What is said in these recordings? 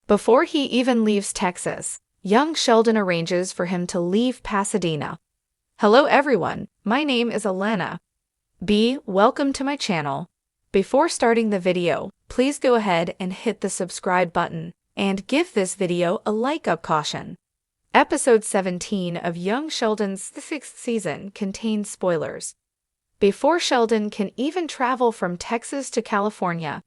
Before he even leaves Texas, young Sheldon arranges for him to leave Pasadena. Hello everyone, my name is Alana. Welcome to my channel. Before starting the video, please go ahead and hit the subscribe button and give this video a like up caution. Episode 17 of young Sheldon's sixth season contains spoilers. Before Sheldon can even travel from Texas to California,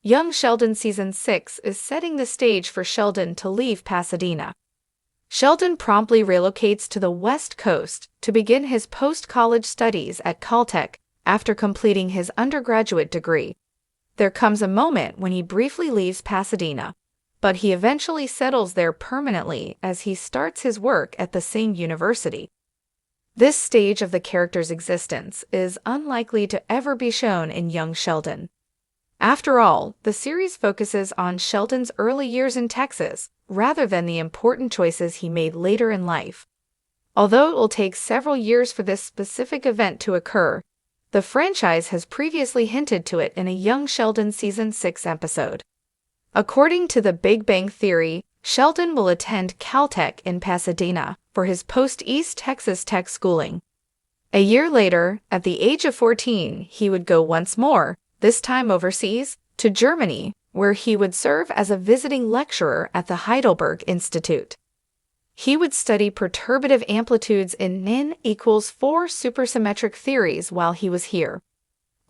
young Sheldon Season 6 is setting the stage for Sheldon to leave Pasadena. Sheldon promptly relocates to the West Coast to begin his post-college studies at Caltech after completing his undergraduate degree. There comes a moment when he briefly leaves Pasadena, but he eventually settles there permanently as he starts his work at the same university. This stage of the character's existence is unlikely to ever be shown in young Sheldon. After all, the series focuses on Sheldon's early years in Texas rather than the important choices he made later in life. Although it will take several years for this specific event to occur, the franchise has previously hinted to it in a young Sheldon Season 6 episode. According to The Big Bang Theory, Sheldon will attend Caltech in Pasadena for his post-East Texas Tech schooling. A year later, at the age of 14, he would go once more, this time overseas, to Germany, where he would serve as a visiting lecturer at the Heidelberg Institute. He would study perturbative amplitudes in N equals 4 supersymmetric theories while he was here.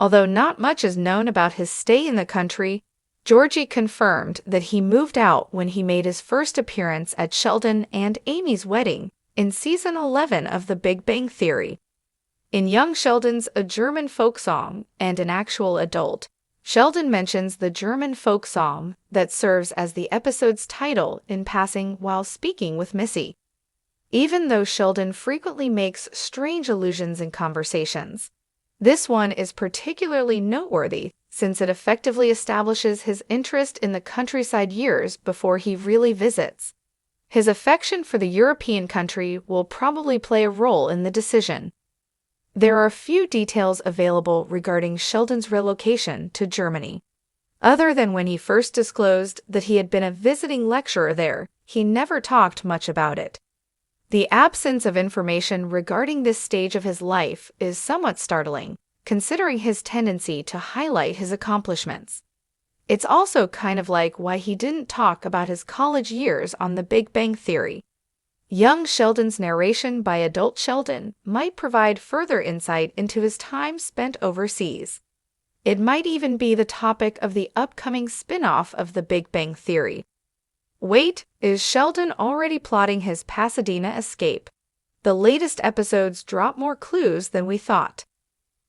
Although not much is known about his stay in the country, Georgie confirmed that he moved out when he made his first appearance at Sheldon and Amy's wedding in Season 11 of The Big Bang Theory. In young Sheldon's A German Folk Song and an Actual Adult, Sheldon mentions the German folk song that serves as the episode's title in passing while speaking with Missy. Even though Sheldon frequently makes strange allusions in conversations, this one is particularly noteworthy since it effectively establishes his interest in the countryside years before he really visits. His affection for the European country will probably play a role in the decision. There are few details available regarding Sheldon's relocation to Germany. Other than when he first disclosed that he had been a visiting lecturer there, he never talked much about it. The absence of information regarding this stage of his life is somewhat startling, considering his tendency to highlight his accomplishments. It's also kind of like why he didn't talk about his college years on The Big Bang Theory. Young Sheldon's narration by adult Sheldon might provide further insight into his time spent overseas. It might even be the topic of the upcoming spin-off of The Big Bang Theory. Wait, is Sheldon already plotting his Pasadena escape? The latest episodes drop more clues than we thought.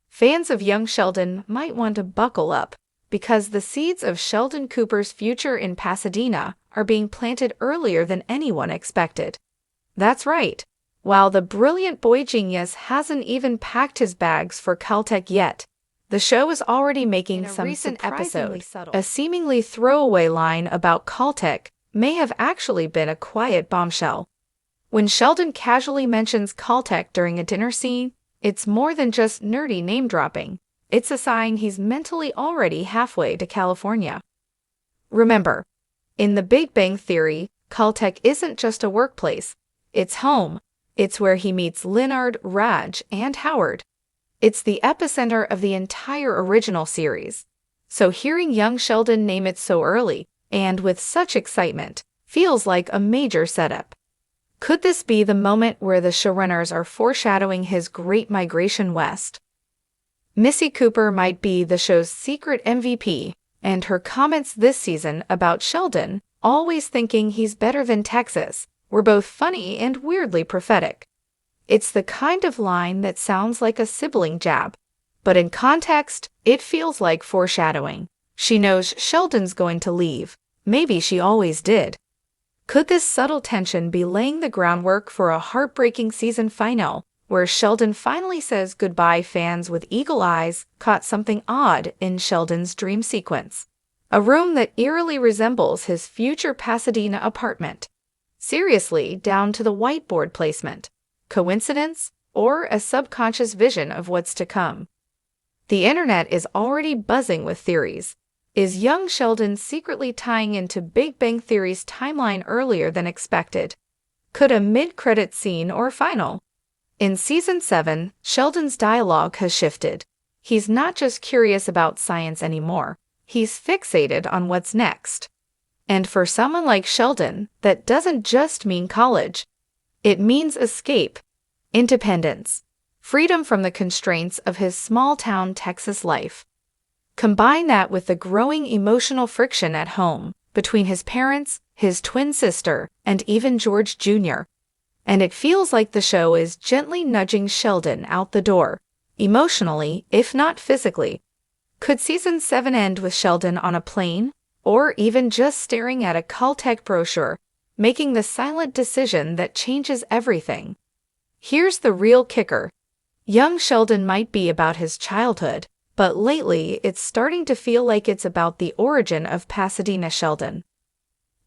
Fans of young Sheldon might want to buckle up, because the seeds of Sheldon Cooper's future in Pasadena are being planted earlier than anyone expected. That's right. While the brilliant boy genius hasn't even packed his bags for Caltech yet, the show is already making some recent episode. A seemingly throwaway line about Caltech may have actually been a quiet bombshell. When Sheldon casually mentions Caltech during a dinner scene, it's more than just nerdy name-dropping. It's a sign he's mentally already halfway to California. Remember, in The Big Bang Theory, Caltech isn't just a workplace. It's home. It's where he meets Leonard, Raj, and Howard. It's the epicenter of the entire original series. So hearing young Sheldon name it so early, and with such excitement, feels like a major setup. Could this be the moment where the showrunners are foreshadowing his great migration west? Missy Cooper might be the show's secret MVP, and her comments this season about Sheldon, always thinking he's better than Texas, were both funny and weirdly prophetic. It's the kind of line that sounds like a sibling jab, but in context, it feels like foreshadowing. She knows Sheldon's going to leave. Maybe she always did. Could this subtle tension be laying the groundwork for a heartbreaking season finale, where Sheldon finally says goodbye? Fans with eagle eyes caught something odd in Sheldon's dream sequence. A room that eerily resembles his future Pasadena apartment. Seriously, down to the whiteboard placement. Coincidence, or a subconscious vision of what's to come? The internet is already buzzing with theories. Is young Sheldon secretly tying into Big Bang Theory's timeline earlier than expected? Could a mid-credit scene or final? In Season 7, Sheldon's dialogue has shifted. He's not just curious about science anymore. He's fixated on what's next. And for someone like Sheldon, that doesn't just mean college. It means escape, independence, freedom from the constraints of his small-town Texas life. Combine that with the growing emotional friction at home between his parents, his twin sister, and even George Jr., and it feels like the show is gently nudging Sheldon out the door, emotionally, if not physically. Could Season 7 end with Sheldon on a plane, or even just staring at a Caltech brochure, making the silent decision that changes everything? Here's the real kicker. Young Sheldon might be about his childhood, but lately it's starting to feel like it's about the origin of Pasadena Sheldon.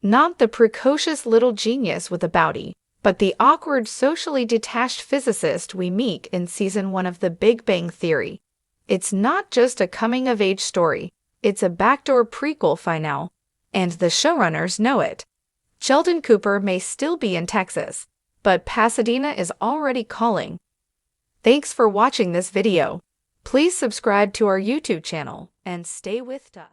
Not the precocious little genius with a Bowdy, but the awkward, socially detached physicist we meet in Season 1 of The Big Bang Theory. It's not just a coming-of-age story, it's a backdoor prequel finale, and the showrunners know it. Sheldon Cooper may still be in Texas, but Pasadena is already calling. Thanks for watching this video. Please subscribe to our YouTube channel and stay with us.